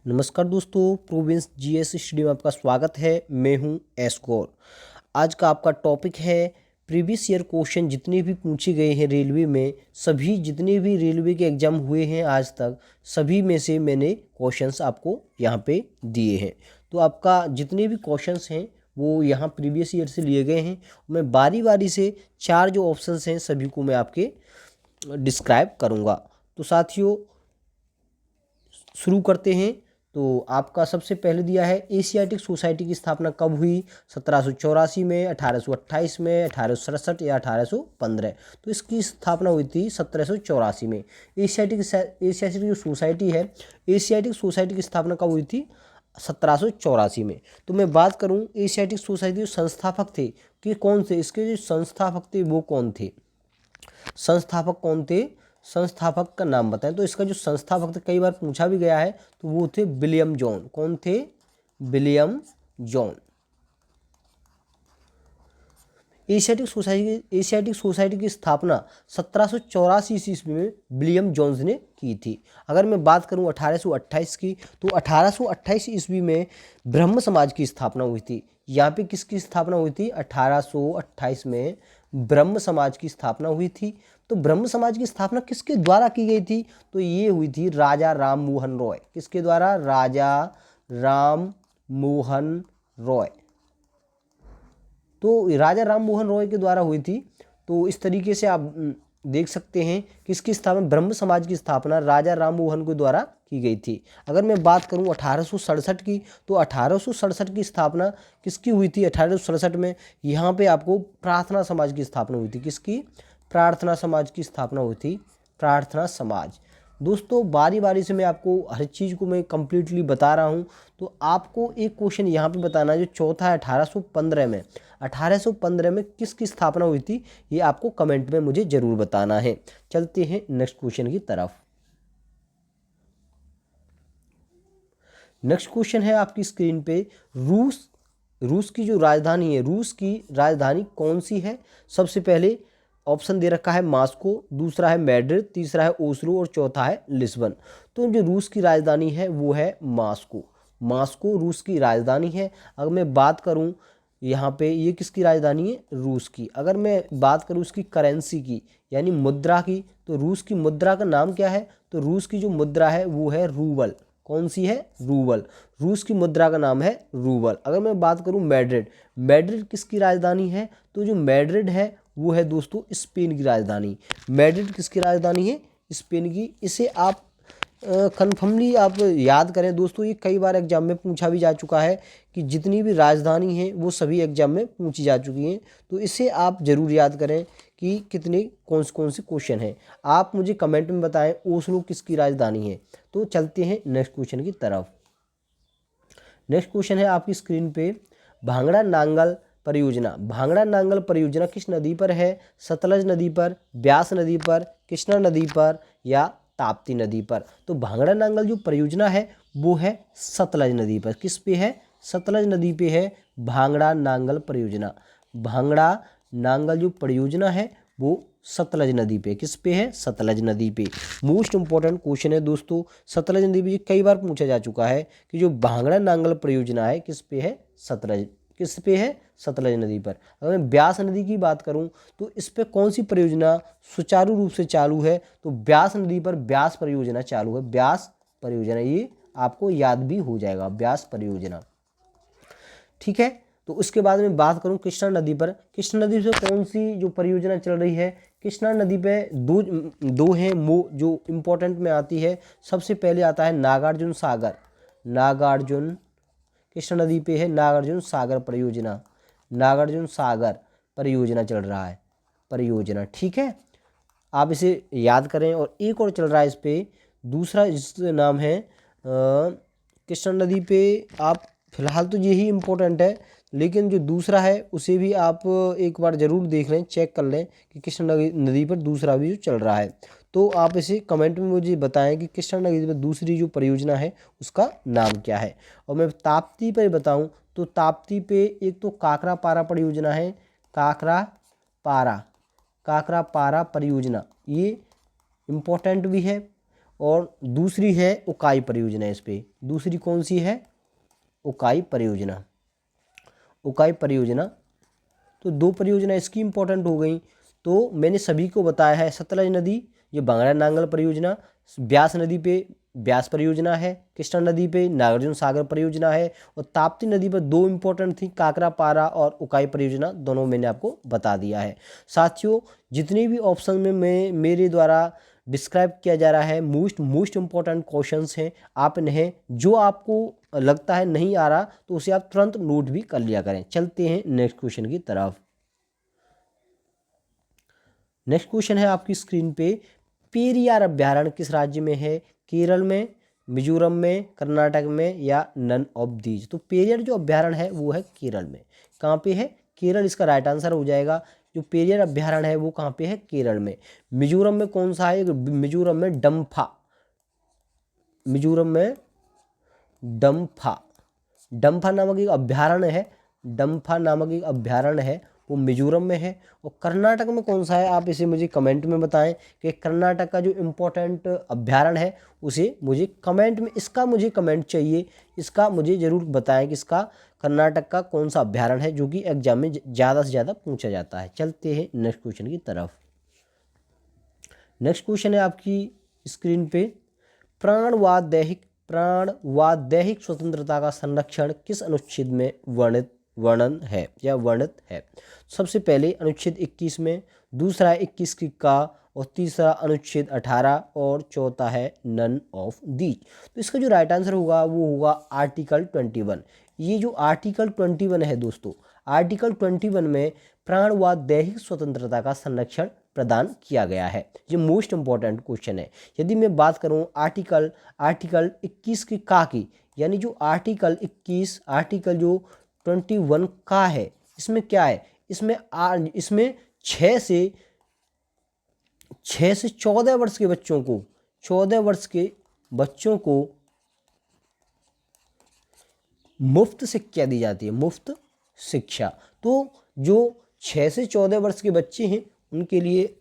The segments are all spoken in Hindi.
नमस्कार दोस्तों, प्रोविंस जीएस स्टडी में आपका स्वागत है। मैं हूं एस गौर। आज का आपका टॉपिक है प्रीवियस ईयर क्वेश्चन जितने भी पूछे गए हैं रेलवे में, सभी जितने भी रेलवे के एग्जाम हुए हैं आज तक, सभी में से मैंने क्वेश्चंस आपको यहाँ पे दिए हैं। तो आपका जितने भी क्वेश्चंस हैं वो यहाँ प्रीवियस ईयर से लिए गए हैं। मैं बारी बारी से 4 जो ऑप्शंस हैं सभी को मैं आपके डिस्क्राइब करूँगा। तो साथियों शुरू करते हैं। तो आपका सबसे पहले दिया है एशियाटिक सोसाइटी की स्थापना कब हुई? 1784 में, 1828 में, 1867 या 1815। तो इसकी स्थापना हुई थी 1784 में। एशियाटिक जो सोसाइटी है, एशियाटिक सोसाइटी की स्थापना कब हुई थी? 1784 में। तो मैं बात करूं एशियाटिक सोसाइटी जो संस्थापक थे कि कौन थे, इसके जो संस्थापक थे वो कौन थे? संस्थापक कौन थे? संस्थापक का नाम बताएं। तो इसका जो संस्थापक थे कई बार पूछा भी गया है, तो वो थे विलियम जॉन। कौन थे? William John. एशियाटिक सोसाइटी की स्थापना 1784 ईस्वी में विलियम जोन्स ने की थी। अगर मैं बात करूं 1828 की, तो 1828 ईस्वी में ब्रह्म समाज की स्थापना हुई थी। यहाँ पे किसकी स्थापना हुई थी? 1828 में ब्रह्म समाज की स्थापना हुई थी। तो ब्रह्म समाज की स्थापना किसके द्वारा की गई थी? तो ये हुई थी राजा राम मोहन रॉय। किसके द्वारा? राजा राम मोहन रॉय। तो राजा राम मोहन रॉय के द्वारा हुई थी। तो इस तरीके से आप देख सकते हैं कि इसकी स्थापना, ब्रह्म समाज की स्थापना राजा राम मोहन के द्वारा की गई थी। अगर मैं बात करूं 1867 की, तो 1867 की स्थापना किसकी हुई थी? 1867 में यहाँ पे आपको प्रार्थना समाज की स्थापना हुई थी। किसकी? प्रार्थना समाज की स्थापना हुई थी। प्रार्थना समाज। दोस्तों बारी बारी से मैं आपको हर चीज़ को मैं कंप्लीटली बता रहा हूँ। तो आपको एक क्वेश्चन यहाँ पे बताना है जो चौथा है 1815 में। 1815 में किसकी स्थापना हुई थी, ये आपको कमेंट में मुझे ज़रूर बताना है। चलते हैं नेक्स्ट क्वेश्चन की तरफ। नेक्स्ट क्वेश्चन है आपकी स्क्रीन पे, रूस की जो राजधानी है, रूस की राजधानी कौन सी है? सबसे पहले ऑप्शन दे रखा है मास्को, दूसरा है मैड्रिड, तीसरा है ओस्लो और चौथा है लिस्बन। तो जो रूस की राजधानी है वो है मास्को। मास्को रूस की राजधानी है। अगर मैं बात करूं यहाँ पे ये किसकी राजधानी है? रूस की। अगर मैं बात करूँ उसकी करेंसी की यानी मुद्रा की, तो रूस की मुद्रा का नाम क्या है? तो रूस की जो मुद्रा है वो है रूबल। कौन सी है? रूबल। रूस की मुद्रा का नाम है रूबल। अगर मैं बात करूं मैड्रिड, मैड्रिड किसकी राजधानी है? तो जो मैड्रिड है वो है दोस्तों स्पेन की राजधानी। मैड्रिड किसकी राजधानी है? स्पेन की। इसे आप कन्फर्मली आप याद करें दोस्तों, ये कई बार एग्जाम में पूछा भी जा चुका है कि जितनी भी राजधानी हैं वो सभी एग्जाम में पूछी जा चुकी हैं। तो इसे आप ज़रूर याद करें कि कितने कौन से क्वेश्चन हैं। आप मुझे कमेंट में बताएं ओस्लो किसकी राजधानी है। तो चलते हैं नेक्स्ट क्वेश्चन की तरफ। नेक्स्ट क्वेश्चन है आपकी स्क्रीन पे, भांगड़ा नांगल परियोजना। भांगड़ा नांगल परियोजना किस नदी पर है? सतलज नदी पर, ब्यास नदी पर, कृष्णा नदी पर या ताप्ती नदी पर? तो भांगड़ा नांगल जो परियोजना है वो है सतलज नदी पर। किस पे है? सतलज नदी पे है भांगड़ा नांगल परियोजना। भांगड़ा नांगल जो परियोजना है वो सतलज नदी पे। किस पे है? सतलज नदी पे। मोस्ट इंपॉर्टेंट क्वेश्चन है दोस्तों। सतलज नदी पे कई बार पूछा जा चुका है कि जो भांगड़ा नांगल परियोजना है किस पे है? सतलज। किस पे है? सतलज नदी पर। अगर मैं ब्यास नदी की बात करूं तो इस पे कौन सी परियोजना सुचारू रूप से चालू है? तो ब्यास नदी पर ब्यास परियोजना चालू है। ब्यास परियोजना, ये आपको याद भी हो जाएगा, ब्यास परियोजना। ठीक है। तो उसके बाद में बात करूं कृष्णा नदी पर। कृष्णा नदी से कौन सी जो परियोजना चल रही है? कृष्णा नदी पे दो हैं जो इम्पोर्टेंट में आती है। सबसे पहले आता है नागार्जुन सागर। नागार्जुन, कृष्णा नदी पे है नागार्जुन सागर परियोजना। नागार्जुन सागर परियोजना चल रहा है, परियोजना। ठीक है, आप इसे याद करें। और एक और चल रहा है इस पे, दूसरा जिसका नाम है कृष्णा नदी पे। आप फिलहाल तो यही इम्पोर्टेंट है, लेकिन जो दूसरा है उसे भी आप एक बार ज़रूर देख लें, चेक कर लें कि कृष्णा नदी पर दूसरा भी जो चल रहा है। तो आप इसे कमेंट में मुझे बताएं कि कृष्णा नदी पर दूसरी जो परियोजना है उसका नाम क्या है। और मैं ताप्ती पर बताऊं तो ताप्ती पे एक तो काकरा पारा परियोजना है। काकरा पारा, काकरा पारा परियोजना ये इम्पोर्टेंट भी है। और दूसरी है उकाई परियोजना। इस पे दूसरी कौन सी है? उकाई परियोजना। उकाई परियोजना, तो 2 परियोजना इसकी इम्पोर्टेंट हो गई। तो मैंने सभी को बताया है, सतलज नदी ये बांगड़ा नांगल परियोजना, ब्यास नदी पे ब्यास परियोजना है, कृष्णा नदी पे नागार्जुन सागर परियोजना है, और ताप्ती नदी पर 2 इंपॉर्टेंट थी, काकरापारा और उकाई परियोजना, दोनों मैंने आपको बता दिया है। साथियों, जितने भी ऑप्शन में मेरे द्वारा डिस्क्राइब किया जा रहा है मोस्ट इंपॉर्टेंट क्वेश्चंस हैं। आप इन्हें जो आपको लगता है नहीं आ रहा तो उसे आप तुरंत नोट भी कर लिया करें। चलते हैं नेक्स्ट क्वेश्चन की तरफ। नेक्स्ट क्वेश्चन है आपकी स्क्रीन पे, पेरियार अभ्यारण्य किस राज्य में है? केरल में, मिजोरम में, कर्नाटक में, या नन ऑफ दीज? तो पेरियार जो अभ्यारण्य है वो है केरल में। कहाँ पे है? केरल इसका राइट आंसर हो जाएगा। जो पेरियार अभ्यारण्य है वो कहाँ पे है? केरल में। मिजोरम में कौन सा है? मिजोरम में डम्फा, मिजोरम में डम्फा, डम्फा नामक एक अभ्यारण्य है, डम्फा नामक एक अभ्यारण्य है, वो मिजोरम में है। और कर्नाटक में कौन सा है? आप इसे मुझे कमेंट में बताएं कि कर्नाटक का जो इम्पोर्टेंट अभ्यारण्य है उसे मुझे कमेंट में, इसका मुझे कमेंट चाहिए, इसका मुझे ज़रूर बताएं कि इसका कर्नाटक का कौन सा अभ्यारण्य है, जो कि एग्जाम में ज़्यादा से ज़्यादा पूछा जाता है। चलते हैं नेक्स्ट क्वेश्चन की तरफ। नेक्स्ट क्वेश्चन है आपकी स्क्रीन पे, प्राण व दैहिक स्वतंत्रता का संरक्षण किस अनुच्छेद में वर्णन है या वर्णित है? सबसे पहले अनुच्छेद 21 में, दूसरा है 21 का, और तीसरा अनुच्छेद 18, और चौथा है नन ऑफ दीज। तो इसका जो राइट आंसर होगा वो होगा आर्टिकल 21। ये जो आर्टिकल 21 है दोस्तों, आर्टिकल 21 में प्राण व दैहिक स्वतंत्रता का संरक्षण प्रदान किया गया है। ये मोस्ट इंपॉर्टेंट क्वेश्चन है। यदि मैं बात करूं आर्टिकल 21 की, यानी जो आर्टिकल 21, आर्टिकल जो 21 का है, इसमें क्या है? इसमें 6 से 14 वर्ष के बच्चों को, 14 वर्ष के बच्चों को मुफ्त शिक्षा दी जाती है, मुफ्त शिक्षा। तो जो 6 से 14 वर्ष के बच्चे हैं उनके लिए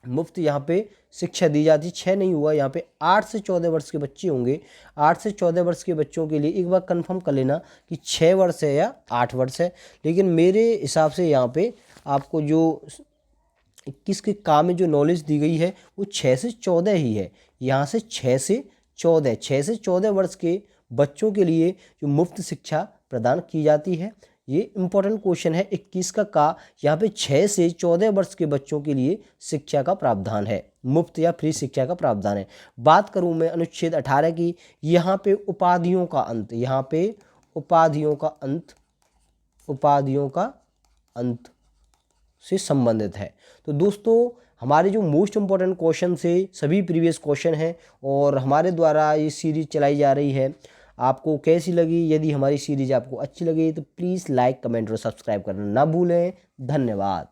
मुफ्त यहाँ पे शिक्षा दी जाती है। 6 नहीं हुआ, यहाँ पे 8 से 14 वर्ष के बच्चे होंगे। 8 से 14 वर्ष के बच्चों के लिए एक बार कंफर्म कर लेना कि 6 वर्ष है या 8 वर्ष है, लेकिन मेरे हिसाब से यहाँ पे आपको जो 21 के काम में जो नॉलेज दी गई है वो 6 से 14 ही है। यहाँ से 6 से 14 वर्ष के बच्चों के लिए जो मुफ्त शिक्षा प्रदान की जाती है। ये इंपॉर्टेंट क्वेश्चन है 21 का यहाँ पे 6 से 14 वर्ष के बच्चों के लिए शिक्षा का प्रावधान है, मुफ्त या फ्री शिक्षा का प्रावधान है। बात करूँ मैं अनुच्छेद 18 की, यहाँ पे उपाधियों का अंत, यहाँ पे उपाधियों का अंत से संबंधित है। तो दोस्तों, हमारे जो मोस्ट इंपॉर्टेंट क्वेश्चन से सभी प्रीवियस क्वेश्चन हैं और हमारे द्वारा ये सीरीज चलाई जा रही है। आपको कैसी लगी? यदि हमारी सीरीज आपको अच्छी लगी तो प्लीज़ लाइक, कमेंट और सब्सक्राइब करना ना भूलें। धन्यवाद।